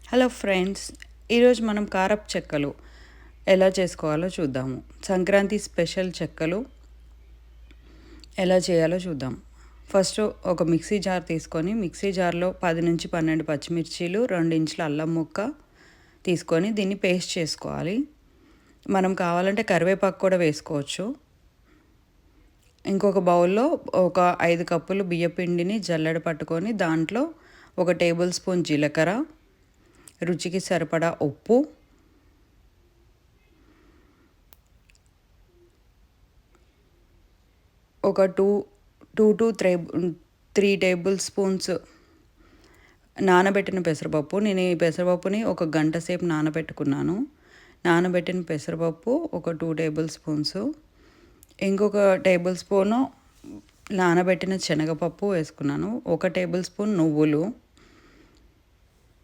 Hello friends, ఈరోజు మనం కారపు చెక్కలు ఎలా చేసుకోవాలో చూద్దాము. సంక్రాంతి స్పెషల్ చెక్కలు ఎలా చేయాలో చూద్దాం. ఫస్ట్ ఒక మిక్సీ జార్ తీసుకొని మిక్సీ జార్లో 10 నుంచి 12 పచ్చిమిర్చీలు, 2 ఇంచుల అల్లం ముక్క తీసుకొని దీన్ని పేస్ట్ చేసుకోవాలి. మనం కావాలంటే కరివేపాకు కూడా వేసుకోవచ్చు. ఇంకొక బౌల్లో ఒక 5 కప్పులు బియ్యపిండిని జల్లెడ పట్టుకొని దాంట్లో 1 టేబుల్ స్పూన్ జీలకర్ర, రుచికి సరిపడా ఉప్పు, ఒక 2 టు 3 టేబుల్ స్పూన్స్ నానబెట్టిన పెసరపప్పు. నేను ఈ పెసరపప్పుని 1 గంట సేపు నానబెట్టుకున్నాను. నానబెట్టిన పెసరపప్పు ఒక 2 టేబుల్ స్పూన్స్, ఇంకొక టేబుల్ స్పూను నానబెట్టిన శనగపప్పు వేసుకున్నాను, 1 టేబుల్ స్పూన్ నువ్వులు,